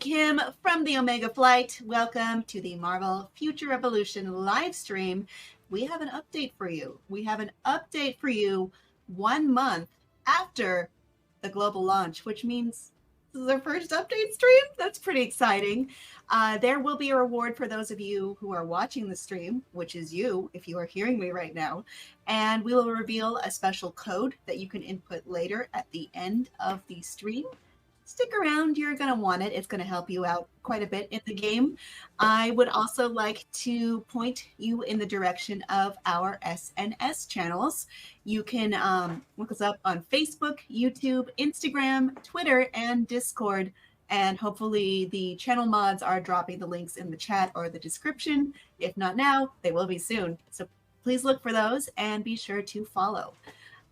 Kim from the Omega Flight. Welcome to the Marvel Future Revolution live stream. We have an update for you. 1 month after the global launch, which means this is our first update stream. That's pretty exciting. There will be a reward for those of you who are watching the stream, which is you, if you are hearing me right now. And we will reveal a special code that you can input later at the end of the stream. Stick around, you're going to want it. It's going to help you out quite a bit in the game. I would also like to point you in the direction of our SNS channels. You can look us up on Facebook, YouTube, Instagram, Twitter, and Discord. And hopefully the channel mods are dropping the links in the chat or the description. If not now, they will be soon. So please look for those and be sure to follow.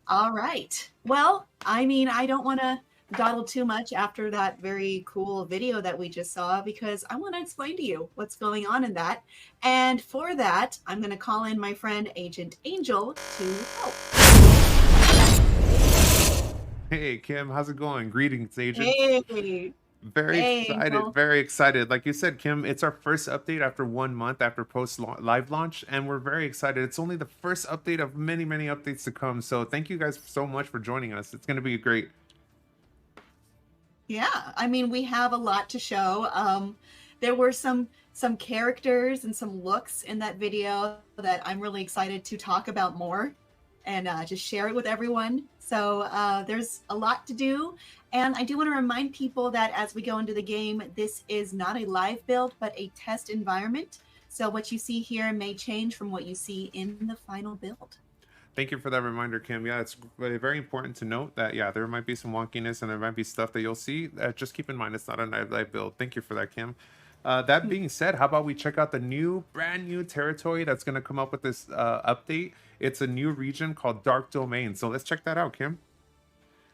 All right. Well, I mean, I don't want to dawdle too much after that very cool video that we just saw, because I want to explain to you what's going on in that. And for that, I'm going to call in my friend Agent Angel to help. Hey Kim, how's it going? Greetings, Agent. Hey. Very excited. Like you said, Kim, it's our first update after 1 month after live launch, and we're very excited. It's only the first update of many updates to come. So thank you guys so much for joining us. It's going to be great. Yeah, I mean, we have a lot to show. There were some characters and some looks in that video that I'm really excited to talk about more and just share it with everyone. So there's a lot to do. And I do want to remind people that as we go into the game, this is not a live build, but a test environment. So what you see here may change from what you see in the final build. Thank you for that reminder, Kim. Yeah, it's very important to note that, yeah, there might be some wonkiness and there might be stuff that you'll see. Just keep in mind, it's not a live build. Thank you for that, Kim. That being said, how about we check out the brand new territory that's going to come up with this update. It's a new region called Dark Domain. So let's check that out, Kim.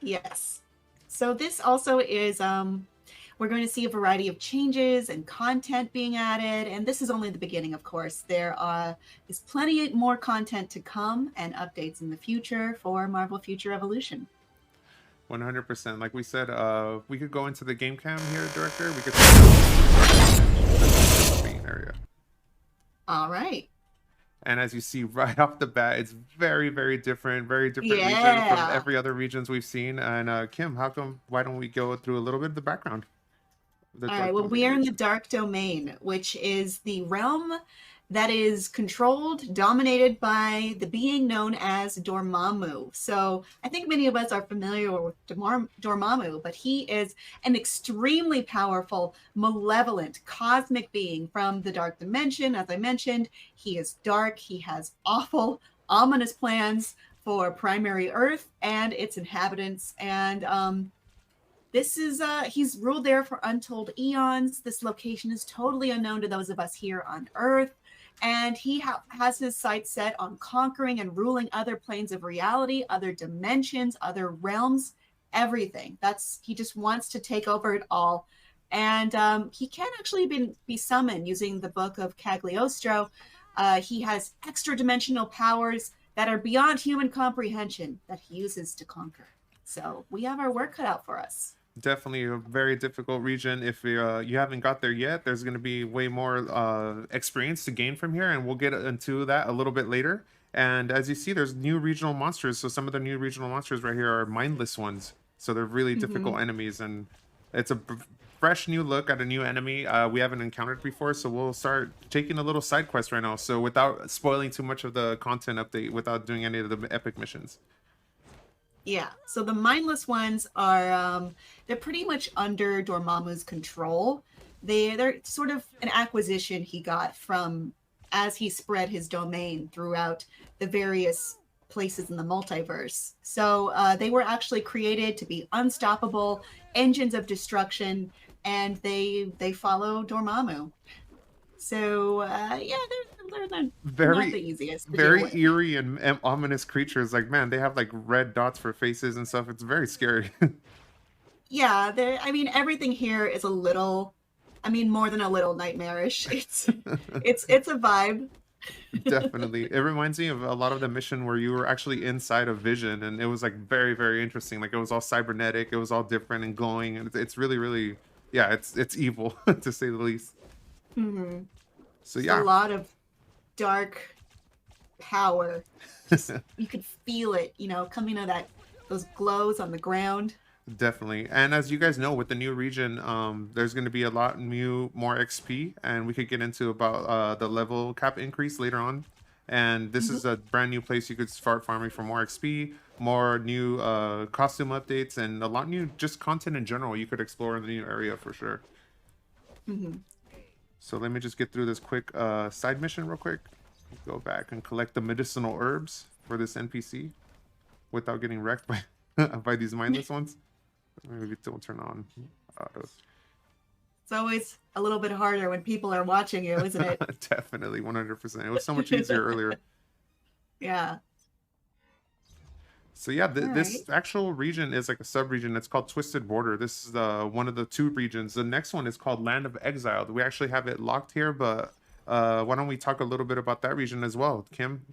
Yes. So this also is... we're going to see a variety of changes and content being added. And this is only the beginning, of course. There is plenty more content to come and updates in the future for Marvel Future Revolution. 100%. Like we said, we could go into the game cam here, Director. We could check out the main area. All right. And as you see right off the bat, it's very different region from every other regions we've seen. And Kim, why don't we go through a little bit of the background? All right, well, we are in the Dark Domain, which is the realm that is controlled, dominated by the being known as Dormammu. So I think many of us are familiar with Dormammu, but he is an extremely powerful, malevolent, cosmic being from the Dark Dimension. As I mentioned, he is dark. He has awful, ominous plans for primary Earth and its inhabitants. And this is, he's ruled there for untold eons. This location is totally unknown to those of us here on Earth. And he has his sights set on conquering and ruling other planes of reality, other dimensions, other realms, everything. He just wants to take over it all. And he can actually be summoned using the Book of Cagliostro. He has extra dimensional powers that are beyond human comprehension that he uses to conquer. So we have our work cut out for us. Definitely a very difficult region. If you haven't got there yet, there's going to be way more experience to gain from here, and we'll get into that a little bit later. And as you see, there's new regional monsters. So some of the new regional monsters right here are mindless ones. So they're really difficult enemies, and it's a fresh new look at a new enemy we haven't encountered before. So we'll start taking a little side quest right now. So without spoiling too much of the content update, without doing any of the epic missions. Yeah, so the mindless ones are, they're pretty much under Dormammu's control. They're sort of an acquisition he got from as he spread his domain throughout the various places in the multiverse. So they were actually created to be unstoppable engines of destruction, and they follow Dormammu. So yeah, they're not the easiest. Very eerie and ominous creatures. Like, man, they have like red dots for faces and stuff. It's very scary. Yeah, I mean, everything here is a little, I mean, more than a little nightmarish. It's a vibe. Definitely. It reminds me of a lot of the mission where you were actually inside of Vision, and it was like very interesting. Like, it was all cybernetic, it was all different and glowing, and it's really Yeah, it's evil to say the least. Mm-hmm. So Just a yeah. lot of dark power. Just you could feel it, coming out of that those glows on the ground. Definitely. And as you guys know, with the new region, there's going to be a lot more XP, and we could get into about the level cap increase later on. And this Mm-hmm. is a brand new place you could start farming for more XP, more new costume updates, and a lot new just content in general you could explore in the new area for sure. Mm-hmm. So let me just get through this quick side mission real quick. Go back and collect the medicinal herbs for this NPC without getting wrecked by by these mindless ones. Maybe don't turn on auto. It's always a little bit harder when people are watching you, isn't it? Definitely 100%. It was so much easier earlier. Yeah. So yeah, All right. this actual region is like a sub-region. It's called Twisted Border. This is one of the two regions. The next one is called Land of Exiled. We actually have it locked here, but why don't we talk a little bit about that region as well, Kim?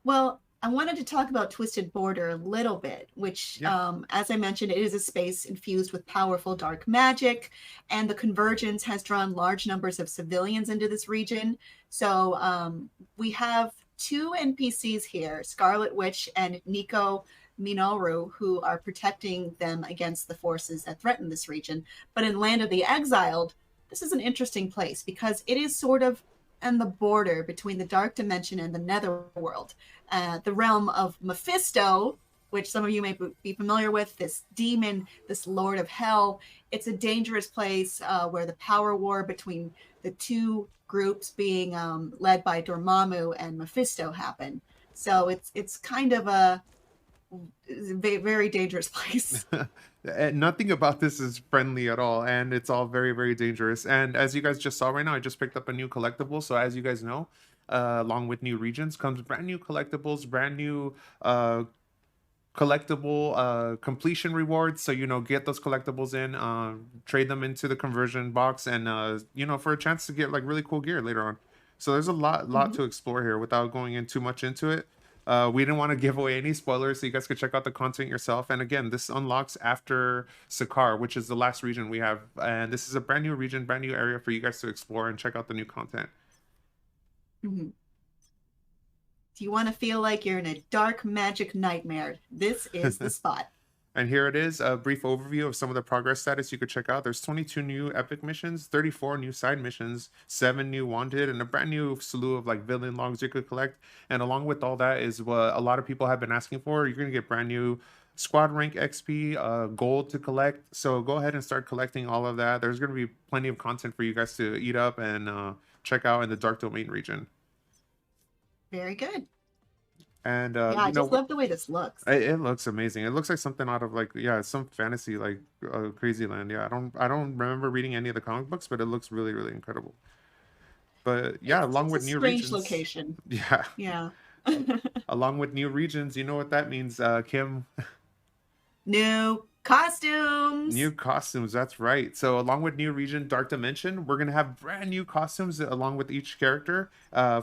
Well, I wanted to talk about Twisted Border a little bit, which, Yeah. as I mentioned, it is a space infused with powerful dark magic, and the convergence has drawn large numbers of civilians into this region. So we have two NPCs here, Scarlet Witch and Nico Minoru, who are protecting them against the forces that threaten this region. But in Land of the Exiled, this is an interesting place because it is sort of on the border between the dark dimension and the netherworld, the realm of Mephisto, which some of you may be familiar with, this demon, this lord of hell. It's a dangerous place where the power war between the two groups being led by Dormammu and Mephisto happen. So it's kind of a very dangerous place. Nothing about this is friendly at all, and it's all very, very dangerous. And as you guys just saw right now, I just picked up a new collectible. So as you guys know, along with new regions comes brand new collectibles, brand new collectible completion rewards. So get those collectibles in, trade them into the conversion box, and for a chance to get like really cool gear later on. So there's a lot Mhm. to explore here without going in too much into it. We didn't want to give away any spoilers, so you guys could check out the content yourself. And again, this unlocks after Sakar, which is the last region we have, and this is a brand new region, brand new area for you guys to explore and check out the new content. Mhm. Do you want to feel like you're in a dark magic nightmare? This is the spot. And here it is, a brief overview of some of the progress status you could check out. There's 22 new epic missions, 34 new side missions, 7 new wanted, and a brand new slew of like villain logs you could collect. And along with all that is what a lot of people have been asking for. You're gonna get brand new squad rank XP, gold to collect. So go ahead and start collecting all of that. There's gonna be plenty of content for you guys to eat up and check out in the Dark Domain region. Very good. And Yeah, I just love the way this looks. it looks amazing. It looks like something out of like some fantasy like crazy land. Yeah, I don't remember reading any of the comic books, but it looks really really incredible. But yeah, along It's a with new strange regions, location. yeah, Yeah. along with new regions, you know what that means, Kim? New New costumes. costumes. That's right. So along with new region, Dark Dimension, we're gonna have brand new costumes along with each character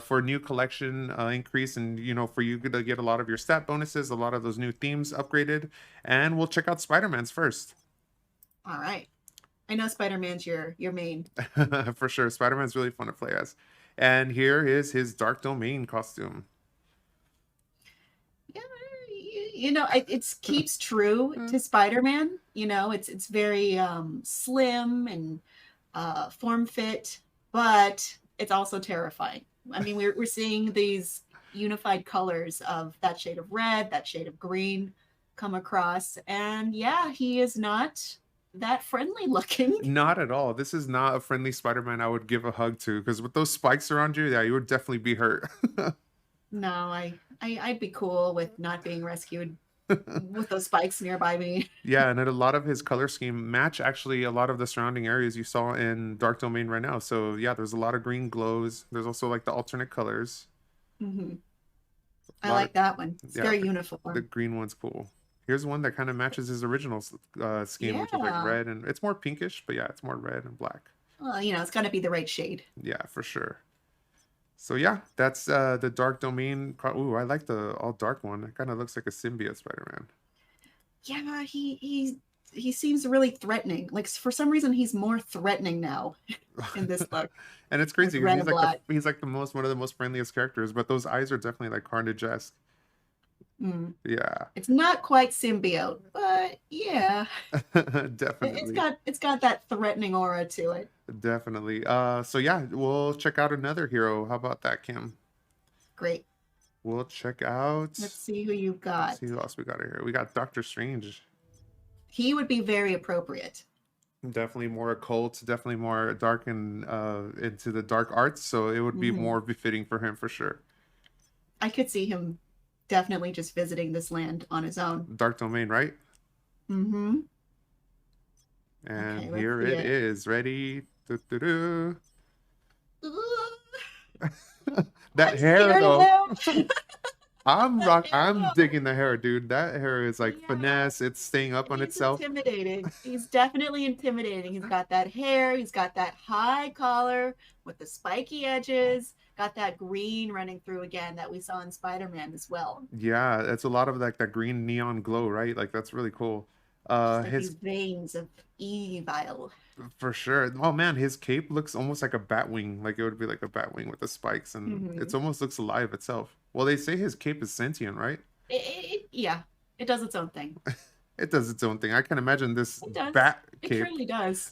for new collection increase, and for you to get a lot of your stat bonuses, a lot of those new themes upgraded, and we'll check out Spider-Man's first. All right. I know Spider-Man's your main. For sure. Spider-Man's really fun to play as. And here is his Dark Domain costume. Yeah, it keeps true to Spider-Man. It's very slim and form fit, but it's also terrifying. I mean, we're seeing these unified colors of that shade of red, that shade of green come across, and yeah, he is not that friendly looking. Not at all. This is not a friendly Spider-Man I would give a hug to, because with those spikes around you, yeah, you would definitely be hurt. No, I'd be cool with not being rescued with those spikes nearby me. Yeah, and then a lot of his color scheme match actually a lot of the surrounding areas you saw in Dark Domain right now. So yeah, there's a lot of green glows. There's also like the alternate colors. Hmm. A I lot of like that one. It's yeah, very the uniform. green one's cool. Here's one that kind of matches his original scheme, which is like Yeah. red, and it's more pinkish, but yeah, it's more red and black. Well, it's got to be the right shade. Yeah, for sure. So yeah, that's the Dark Domain. Ooh, I like the all dark one. It kind of looks like a symbiote Spider-Man. Yeah, he he seems really threatening. Like for some reason, he's more threatening now in this look. And it's With crazy because red and black. he's like the most one of the most friendliest characters, but those eyes are definitely like Carnage-esque. Mm. Yeah. It's not quite symbiote, but yeah, Definitely. it's got that threatening aura to it. Definitely. So yeah, we'll check out another hero. How about that, Kim? Great. We'll check out. Let's see who you've Let's got. see who else we got here. We got Doctor Strange. He would be very appropriate. Definitely more occult, definitely more dark and into the dark arts, so it would be more befitting for him for sure. I could see him definitely just visiting this land on his own. Dark Domain, right? Mm-hmm. And Okay, here it is. Ready? Doo-doo-doo. That hair though. I'm digging the hair, dude. That hair is like finesse. It's staying up on itself. Intimidating. He's definitely intimidating. He's got that hair. He's got that high collar with the spiky edges. Got that green running through again that we saw in Spider-Man as well. Yeah, it's a lot of like that green neon glow, right? Like that's really cool. Like his veins of evil. For sure. Oh man, his cape looks almost like a bat wing. Like it would be like a bat wing with the spikes, and it almost looks alive itself. Well, they say his cape is sentient, right? Yeah, it does its own thing. It does its own thing. I can imagine this bat cape. It truly does.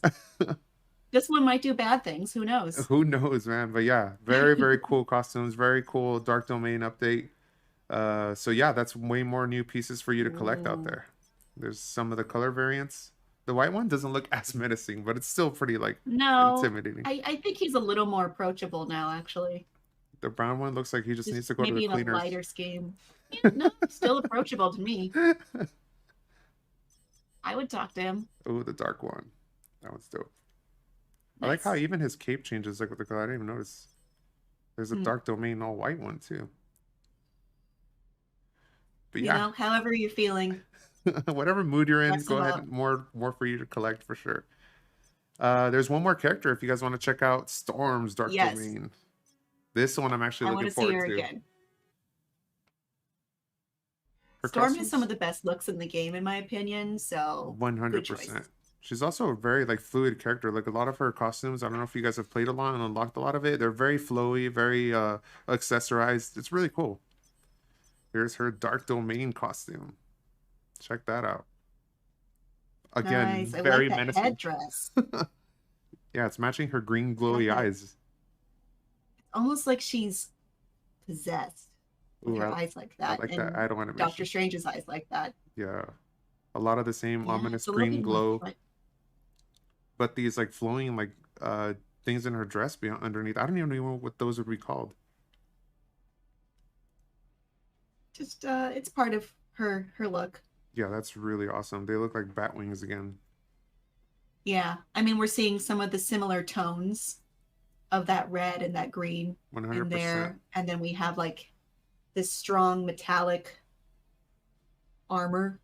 This one might do bad things. Who knows? Who knows, man? But yeah, very, very cool costumes. Very cool Dark Domain update. So yeah, that's way more new pieces for you to collect out there. There's some of the color variants. The white one doesn't look as menacing, but it's still pretty like intimidating. I think he's a little more approachable now, actually. The brown one looks like he just needs to go to the cleaners. Maybe in a lighter scheme. Yeah, no, still approachable to me. I would talk to him. Oh, the dark one. That one's dope. Nice. I like how even his cape changes like with the color. I didn't even notice. There's a Dark Domain all white one too. But yeah, you know, however you're feeling. Whatever mood you're in, go ahead. More for you to collect for sure. There's one more character if you guys want to check out Storm's Dark Domain. This one I'm actually looking forward to. I want to see her again. Storm has some of the best looks in the game, in my opinion. So 100%. She's also a very like fluid character. Like a lot of her costumes, I don't know if you guys have played a lot and unlocked a lot of it. They're very flowy, very accessorized. It's really cool. Here's her Dark Domain costume. Check that out. Again, nice. very like menacing. Headdress. Yeah, it's matching her green glowy eyes. It's almost like she's possessed. With her eyes like that. I like that. I don't want to Doctor Strange's eyes like that. Yeah. A lot of the same ominous green glow. But these like flowing like things in her dress underneath. I don't even know what those would be called. Just it's part of her look. Yeah, that's really awesome. They look like bat wings again. Yeah. I mean, we're seeing some of the similar tones of that red and that green 100%. in there. And then we have like this strong metallic armor.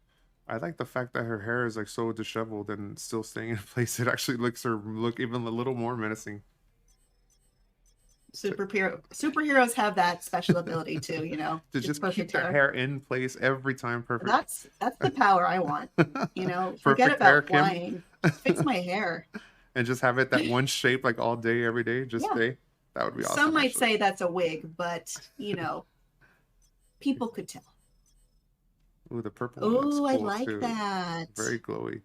I like the fact that her hair is like so disheveled and still staying in place. It actually makes her look even a little more menacing. Superheroes have that special ability too, you know, to just keep their hair in place every time. Perfect. That's the power I want. You know, forget about flying. Fix my hair. And just have it that one shape like all day, every day. Just stay. That would be awesome. Some might say that's a wig, but you know, people could tell. Ooh, the purple one looks cool I like too. That. Very glowy.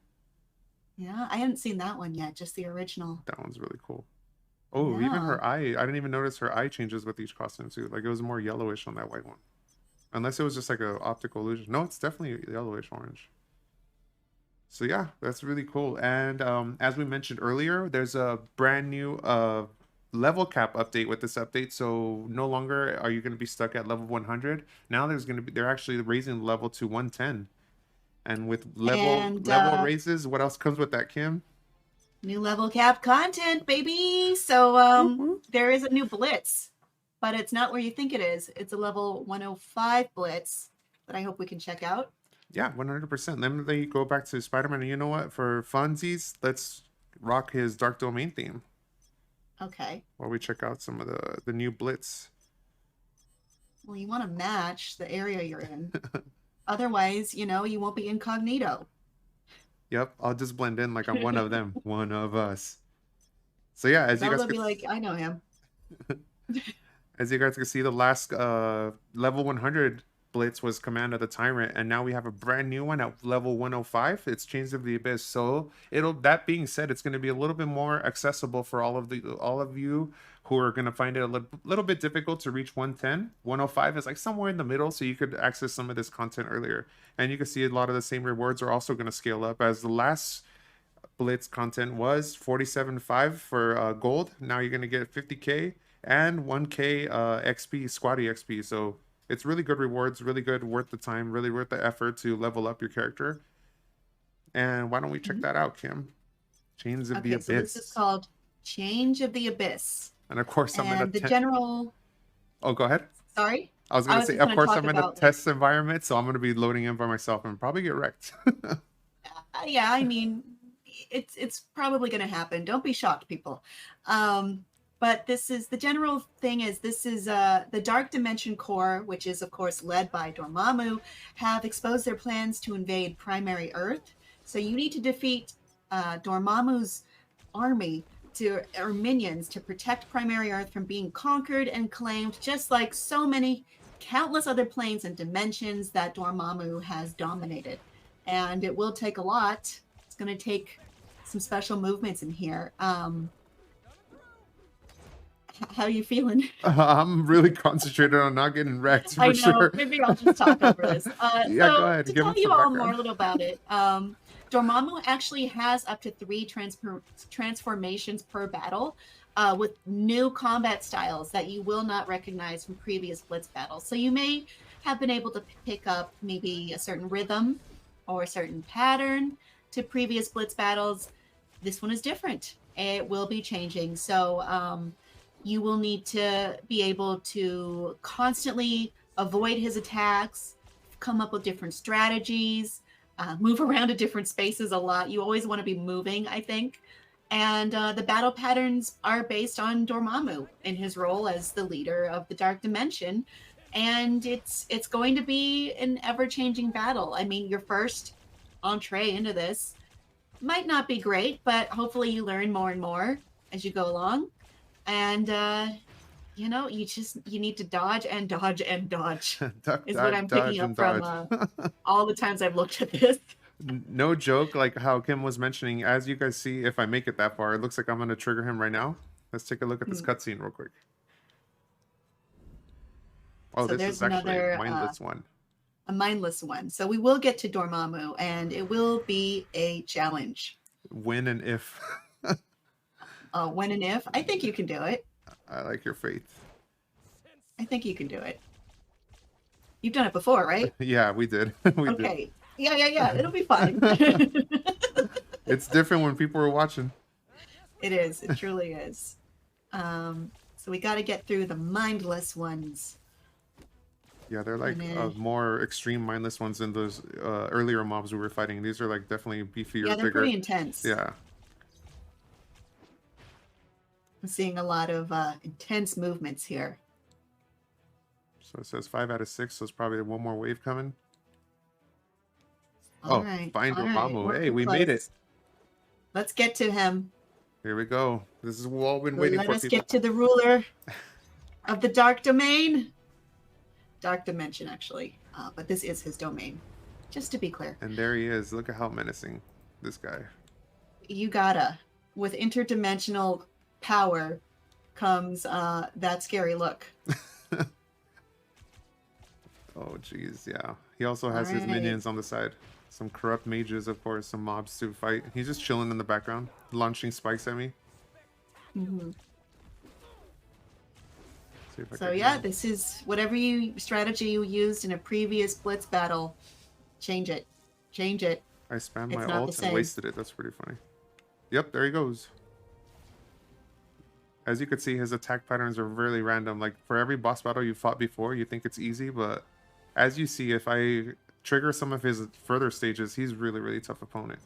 Yeah, I haven't seen that one yet, just the original. That one's really cool. Oh, even her eye. I didn't even notice her eye changes with each costume too. Like it was more yellowish on that white one. Unless it was just like an optical illusion. No, it's definitely yellowish orange. So yeah, that's really cool. And as we mentioned earlier, there's a brand new level cap update with this update. So no longer are you going to be stuck at level 100. Now they're actually raising the level to 110. And with level raises, what else comes with that, Kim? New level cap content, baby. So there is a new Blitz, but it's not where you think it is. It's a level 105 Blitz that I hope we can check out. Yeah, 100%. Then they go back to Spider-Man. And you know what? For funsies, let's rock his Dark Domain theme. Okay. While we check out some of the new Blitz. Well, you want to match the area you're in. Otherwise, you know, you won't be incognito. Yep, I'll just blend in like I'm one of them, one of us. So yeah, as you They'll guys be could like, I know him. as you guys can see, the last level 100 Blitz was Command of the Tyrant, and now we have a brand new one at level 105. It's Chains of the Abyss. So it'll. That being said, it's going to be a little bit more accessible for all of you who are going to find it a little bit difficult to reach 110. 105 is like somewhere in the middle, so you could access some of this content earlier, and you can see a lot of the same rewards are also going to scale up as the last Blitz content was 47.5 for gold. Now you're gonna get 50k and 1k XP, squatty XP. So it's really good rewards, really good, worth the time, really worth the effort to level up your character. And why don't we check that out, Kim? Chains of the Okay, so this is Abyss. called Change of the Abyss. And of course, I'm in a And the general. Oh, go ahead. Sorry? I was I gonna was say, just of going to course, talk I'm in a about, like, test environment, so I'm gonna be loading in by myself and probably get wrecked. yeah, I mean, it's probably going to happen. Don't be shocked, people. But this is the general thing is this is the Dark Dimension Core, which is of course led by Dormammu, have exposed their plans to invade Primary Earth. So you need to defeat Dormammu's army or minions to protect Primary Earth from being conquered and claimed, just like so many countless other planes and dimensions that Dormammu has dominated. And it will take a lot. It's going to take some special movements in here. How are you feeling? I'm really concentrated on not getting wrecked for I know. sure. Maybe I'll just talk over this. Yeah, go So ahead. to Give tell us you some all background. more a little about it, Dormammu actually has up to 3 transformations per battle, with new combat styles that you will not recognize from previous Blitz battles. So you may have been able to pick up maybe a certain rhythm or a certain pattern to previous Blitz battles. This one is different. It will be changing. So you will need to be able to constantly avoid his attacks, come up with different strategies, move around to different spaces a lot. You always want to be moving, I think. And the battle patterns are based on Dormammu in his role as the leader of the Dark Dimension. And it's going to be an ever-changing battle. I mean, your first entree into this might not be great, but hopefully you learn more and more as you go along. And you know, you need to dodge and dodge and dodge Duck, is what dodge, I'm picking dodge, up and from dodge. all the times I've looked at this. No joke, like how Kim was mentioning, as you guys see, if I make it that far, it looks like I'm going to trigger him right now. Let's take a look at this cutscene real quick. Oh, So this there's is actually a another mindless one. a mindless one. So we will get to Dormammu, and it will be a challenge. When and if. When and if, I think you can do it. I like your faith. I think you can do it. You've done it before, right? Yeah, we did. We Okay. Yeah. It'll be fine. It's different when people are watching. It is. It truly is. So we got to get through the mindless ones. Yeah, they're like more extreme mindless ones than those earlier mobs we were fighting. These are like definitely beefier, Yeah, they're bigger. pretty intense. Yeah. I'm seeing a lot of intense movements here. So it says 5 out of 6, so it's probably one more wave coming. All right. Find Dormammu. We're Hey, we made it. Let's get to him. Here we go. This is what we've been waiting for. Let us get to the ruler of the Dark Domain. Dark Dimension, actually. But this is his domain, just to be clear. And there he is. Look at how menacing this guy. You gotta. With interdimensional power comes that scary look. Oh, jeez, yeah. He also has his minions on the side. Some corrupt mages, of course, some mobs to fight. He's just chilling in the background, launching spikes at me. Mm-hmm. So yeah, this is whatever strategy you used in a previous Blitz battle. Change it. Change it. I spammed my ult and wasted it. That's pretty funny. Yep, there he goes. As you can see, his attack patterns are really random. Like, for every boss battle you fought before, you think it's easy, but as you see, if I trigger some of his further stages, he's really, really tough opponent.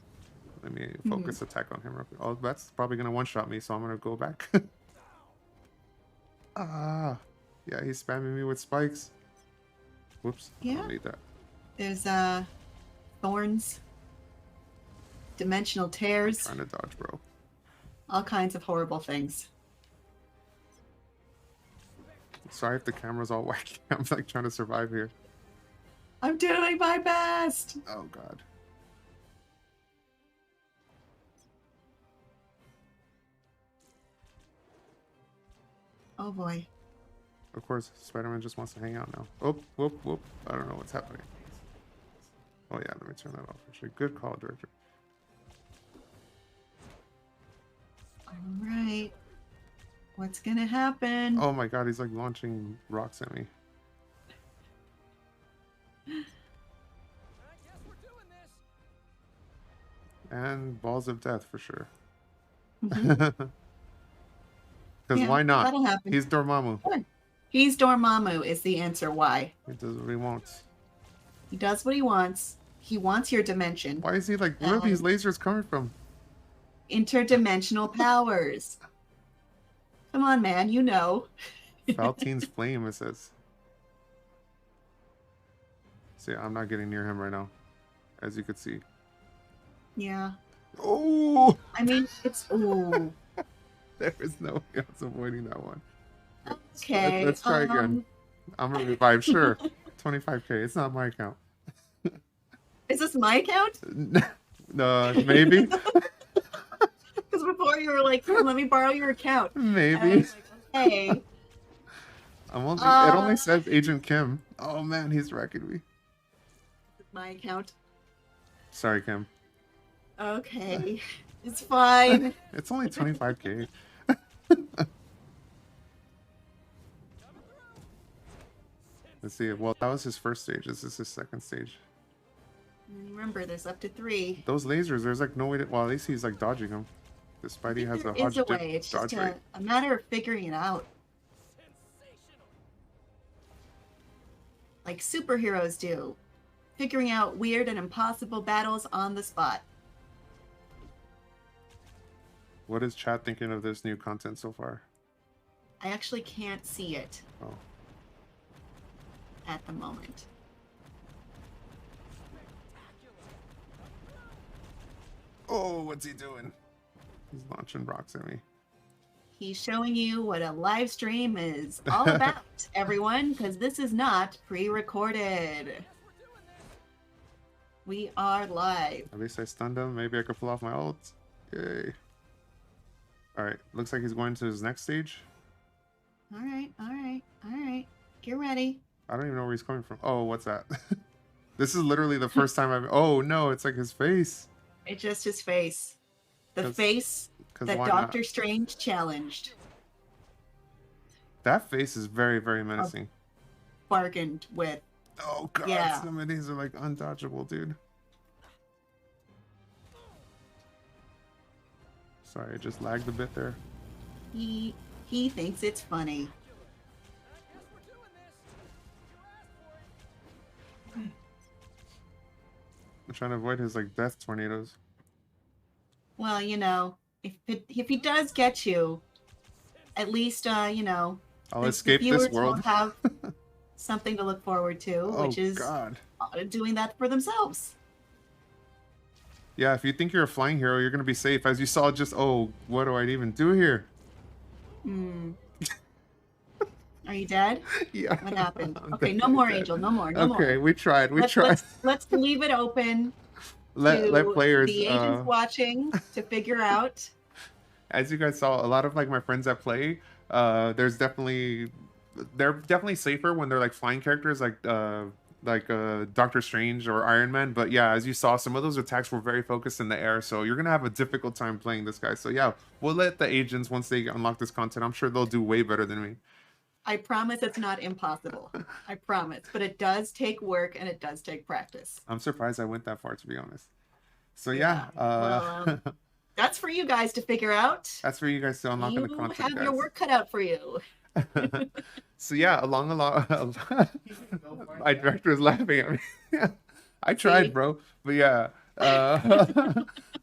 Let me focus attack on him real quick. Oh, that's probably going to one-shot me, so I'm going to go back. Yeah, he's spamming me with spikes. Whoops. Yeah. I don't need that. There's thorns. dimensional tears, Trying to dodge, bro. all kinds of horrible things. Sorry if the camera's all wacky. I'm like trying to survive here. I'm doing my best. Oh god. Oh boy. Of course, Spider-Man just wants to hang out now. Oh, whoop, whoop. I don't know what's happening. Oh yeah, let me turn that off. Actually, good call, director. All right. What's gonna happen? Oh my god, he's like launching rocks at me. And balls of death for sure. Because Yeah, why not? that'll happen. He's Dormammu. Sure. He's Dormammu is the answer. Why? He does what he wants. He does what he wants. He wants your dimension. Why is he like, where are these lasers coming from? Interdimensional powers. Come on, man, you know. Palpatine's flame, it says. See, I'm not getting near him right now, as you could see. Yeah. Oh! I mean, it's... Ooh. There is no way I was avoiding that one. Okay. Let's try again. I'm gonna revive, sure. 25k, it's not my account. Is this my account? Maybe. Because before you were like, let me borrow your account. Maybe. Like, okay. I'm only, it only says Agent Kim. Oh man, he's wrecking me. My account. Sorry, Kim. Okay. It's fine. It's only 25k. Let's see. Well, that was his first stage. This is his second stage. Remember, there's up to 3. Those lasers, there's like no way to... Well, at least he's like dodging them. The Spidey has a There is a hodge way. It's dodge just rate. a matter of figuring it out. Like superheroes do. Figuring out weird and impossible battles on the spot. What is chat thinking of this new content so far? I actually can't see it Oh. at the moment. Oh, what's he doing? He's launching rocks at me. He's showing you what a live stream is all about, everyone, because this is not pre-recorded. We are live. At least I stunned him. Maybe I could pull off my ult. Yay. Alright, looks like he's going to his next stage. All right, all right, all right. Get ready. I don't even know where he's coming from. Oh, what's that? This is literally the first time I've... Oh, no, it's like his face. It's just his face. The face that why Doctor not? Strange challenged. That face is very, very menacing. Bargained with. Oh, God. Yeah. Some of these are like undodgeable, dude. Sorry, I just lagged a bit there. He thinks it's funny. I'm trying to avoid his like death tornadoes. Well, you know, if he does get you, at least you know, I'll the escape this viewers will world. have something to look forward to, Oh, which is God. doing that for themselves. Yeah, if you think you're a flying hero, you're gonna be safe. As you saw, just what do I even do here? Hmm. Are you dead? Yeah. What happened? I'm Okay, no definitely more, dead. Angel. No more. No more. Okay, we tried. We tried. Let's leave it open. Let players. The agents watching to figure out. As you guys saw, a lot of like my friends that play, they're definitely safer when they're like flying characters, like Doctor Strange or Iron Man. But yeah, as you saw, some of those attacks were very focused in the air, so you're gonna have a difficult time playing this guy. So yeah, we'll let the agents, once they unlock this content, I'm sure they'll do way better than me. I promise it's not impossible. I promise, but it does take work and it does take practice. I'm surprised I went that far, to be honest. So yeah, well, that's for you guys to figure out. That's for you guys to unlock in the content. You have guys. your work cut out for you. So yeah, my director is laughing at me. I tried, bro, but yeah,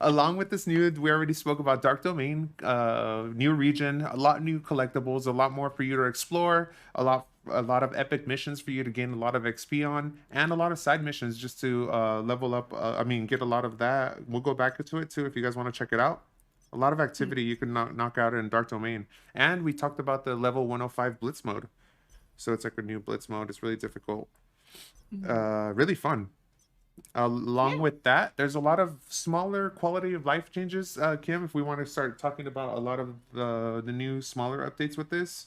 Along with this new, we already spoke about Dark Domain, new region, a lot new collectibles, a lot more for you to explore, a lot of epic missions for you to gain a lot of XP on, and a lot of side missions just to level up. I mean, get a lot of that. We'll go back into it too if you guys want to check it out. A lot of activity you can knock out in Dark Domain, and we talked about the level 105 Blitz mode. So it's like a new Blitz mode. It's really difficult, really fun. Along Yeah. with that, there's a lot of smaller quality of life changes, Kim. If we want to start talking about a lot of the new smaller updates with this,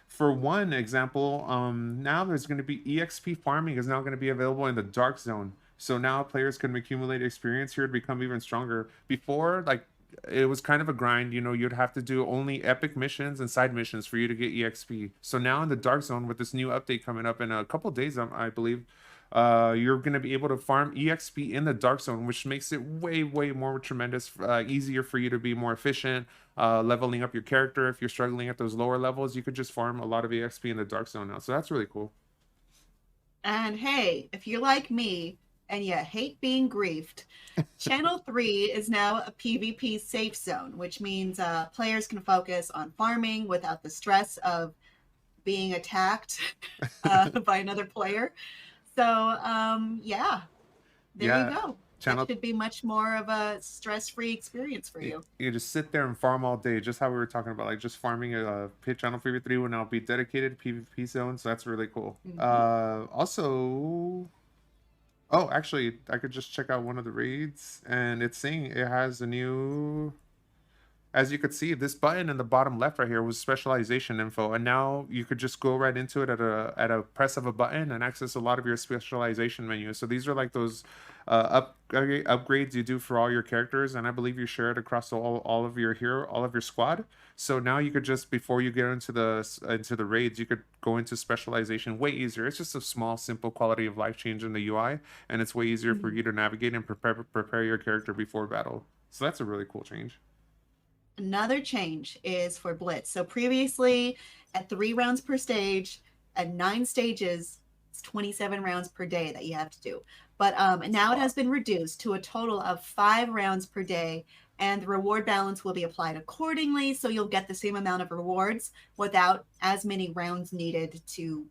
for one example, now there's going to be Exp Farming is now going to be available in the Dark Zone. So now players can accumulate experience here to become even stronger. Before, like it was kind of a grind, you know, you'd have to do only epic missions and side missions for you to get EXP. So now in the Dark Zone with this new update coming up in a couple days, I believe, you're going to be able to farm EXP in the Dark Zone, which makes it way more tremendous, easier for you to be more efficient, leveling up your character. If you're struggling at those lower levels, you could just farm a lot of EXP in the Dark Zone now. So that's really cool. And hey, if you're like me and you hate being griefed, Channel 3 is now a PvP safe zone, which means players can focus on farming without the stress of being attacked by another player. So, yeah, there you Yeah, go. That channel should be much more of a stress-free experience for you. you just sit there and farm all day, just how we were talking about, like just farming a pit. Channel 3 will now be dedicated PvP zone, so that's really cool. Mm-hmm. Also, oh, actually, I could just check out one of the raids, and it's saying it has a new. As you could see, this button in the bottom left right here was specialization info, and now you could just go right into it at a press of a button and access a lot of your specialization menus. So these are like those upgrades you do for all your characters, and I believe you share it across all of your all of your squad. So now you could just before you get into the raids, you could go into specialization way easier. It's just a small, simple quality of life change in the UI, and it's way easier for you to navigate and prepare your character before battle. So that's a really cool change. Another change is for Blitz. So previously, at 3 rounds per stage, at 9 stages, it's 27 rounds per day that you have to do. But now it has been reduced to a total of 5 rounds per day, and the reward balance will be applied accordingly. So you'll get the same amount of rewards without as many rounds needed to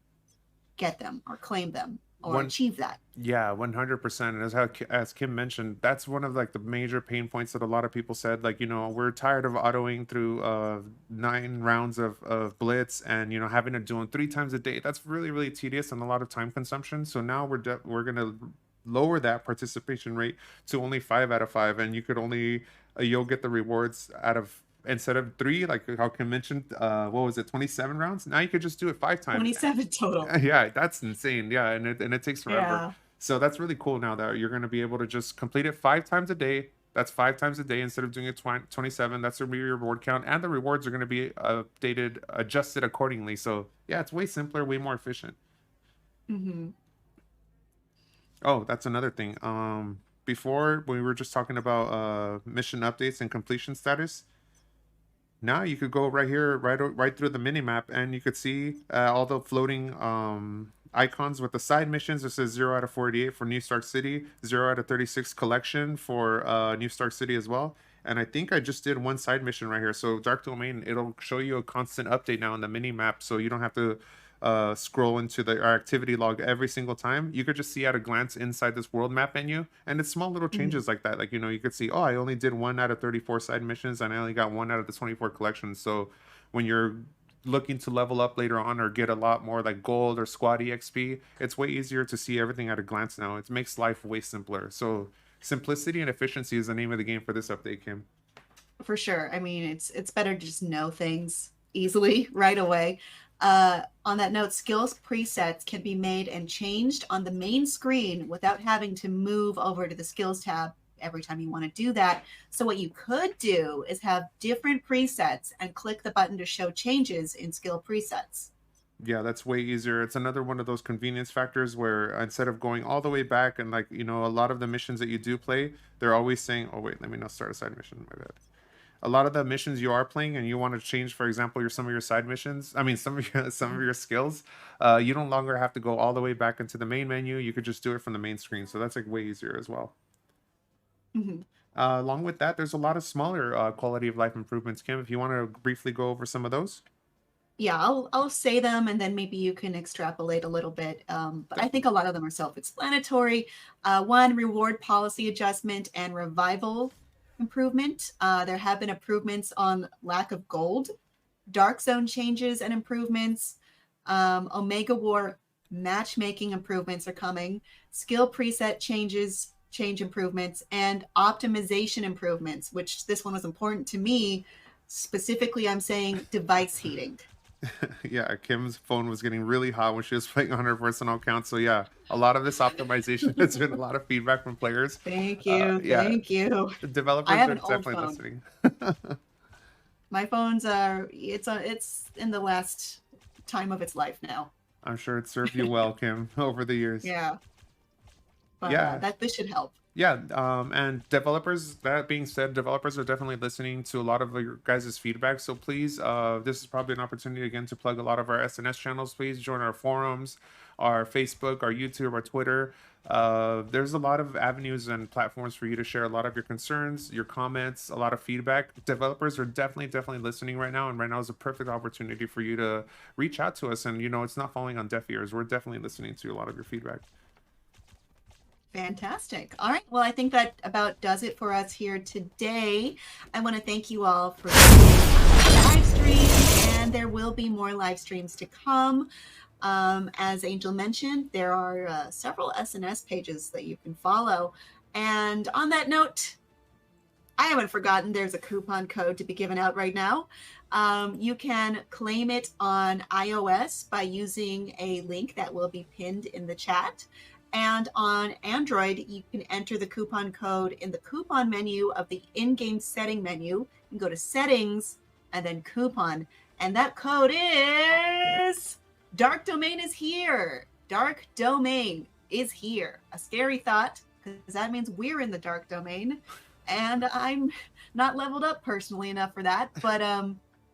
get them or claim them or One achieve that. Yeah, 100%. And as Kim mentioned, that's one of like the major pain points that a lot of people said. Like, you know, we're tired of autoing through 9 rounds of Blitz and, you know, having to do them 3 times a day. That's really tedious and a lot of time consumption. So now we're gonna lower that participation rate to only 5 out of 5, and you could only you'll get the rewards out of instead of 3, like how Kim mentioned. What was it, 27 rounds? Now you could just do it 5 times. 27 total. Yeah, that's insane. Yeah, and it takes forever. Yeah. So that's really cool now that you're going to be able to just complete it 5 times a day. That's 5 times a day instead of doing it 27. That's going to be your reward count, and the rewards are going to be updated, adjusted accordingly. So yeah, it's way simpler, way more efficient. Mm-hmm. Oh, that's another thing. Before we were just talking about mission updates and completion status. Now you could go right here, right through the mini map, and you could see all the floating icons with the side missions. It says 0 out of 48 for New Stark City, 0 out of 36 collection for New Stark City as well. And I think I just did one side mission right here. So Dark Domain, it'll show you a constant update now in the mini map, so you don't have to scroll into our activity log every single time. You could just see at a glance inside this world map menu, and it's small little changes like that. Like, you know, you could see, oh, I only did 1 out of 34 side missions, and I only got 1 out of the 24 collections. So when you're looking to level up later on or get a lot more like gold or squad exp, it's way easier to see everything at a glance now. It makes life way simpler. So simplicity and efficiency is the name of the game for this update, Kim. For sure. I mean, it's better to just know things easily right away. On that note, skills presets can be made and changed on the main screen without having to move over to the skills tab every time you want to do that. So what you could do is have different presets and click the button to show changes in skill presets. Yeah, that's way easier. It's another one of those convenience factors where instead of going all the way back and, like, you know, a lot of the missions that you do play, they're always saying, oh wait, let me not start a side mission, my bad. A lot of the missions you are playing and you want to change, for example, some of your side missions, I mean some of your skills, you no longer have to go all the way back into the main menu. You could just do it from the main screen. So that's like way easier as well. Mm-hmm. Along with that, there's a lot of smaller quality of life improvements. Kim, if you want to briefly go over some of those. Yeah, I'll say them and then maybe you can extrapolate a little bit. But I think a lot of them are self-explanatory. One, reward policy adjustment and revival improvement. There have been improvements on lack of gold, dark zone changes and improvements. Omega War matchmaking improvements are coming. Skill preset change improvements, and optimization improvements, which this one was important to me. Specifically, I'm saying device heating. Yeah, Kim's phone was getting really hot when she was playing on her personal account. So yeah, a lot of this optimization has been a lot of feedback from players. Thank you. Yeah, Thank you. the I developers have are an old definitely phone. listening. My phone's it's in the last time of its life now. I'm sure it served you well, Kim, over the years. Yeah. But Yeah, that this should help. yeah, and developers, that being said, developers are definitely listening to a lot of your guys' feedback. So please, this is probably an opportunity again to plug a lot of our SNS channels. Please join our forums, our Facebook, our YouTube, our Twitter. There's a lot of avenues and platforms for you to share a lot of your concerns, your comments, a lot of feedback. Developers are definitely listening right now, and right now is a perfect opportunity for you to reach out to us. And it's not falling on deaf ears. We're definitely listening to a lot of your feedback. Fantastic. All right. Well, I think that about does it for us here today. I want to thank you all for the live stream, and there will be more live streams to come. As Angel mentioned, there are several SNS pages that you can follow. And on that note, I haven't forgotten there's a coupon code to be given out right now. You can claim it on iOS by using a link that will be pinned in the chat. And on Android, you can enter the coupon code in the coupon menu of the in-game setting menu. You can go to settings and then coupon. And that code is Dark Domain is here. Dark Domain is here. A scary thought, because that means we're in the Dark Domain. And I'm not leveled up personally enough for that. But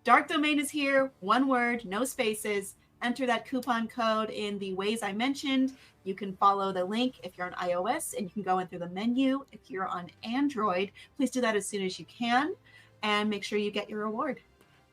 Dark Domain is here. One word, no spaces. Enter that coupon code in the ways I mentioned. You can follow the link if you're on iOS, and you can go in through the menu. If you're on Android, please do that as soon as you can, and make sure you get your reward.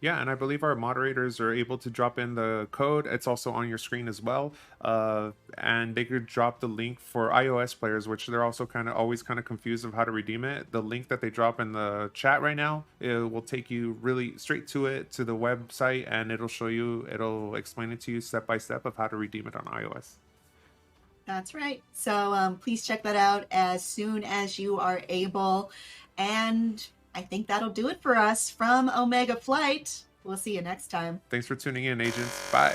Yeah, and I believe our moderators are able to drop in the code. It's also on your screen as well. And they could drop the link for iOS players, which they're also always confused of how to redeem it. The link that they drop in the chat right now, it will take you really straight to it, to the website, and it'll explain it to you step by step of how to redeem it on iOS. That's right. So please check that out as soon as you are able. And I think that'll do it for us from Omega Flight. We'll see you next time. Thanks for tuning in, agents. Bye.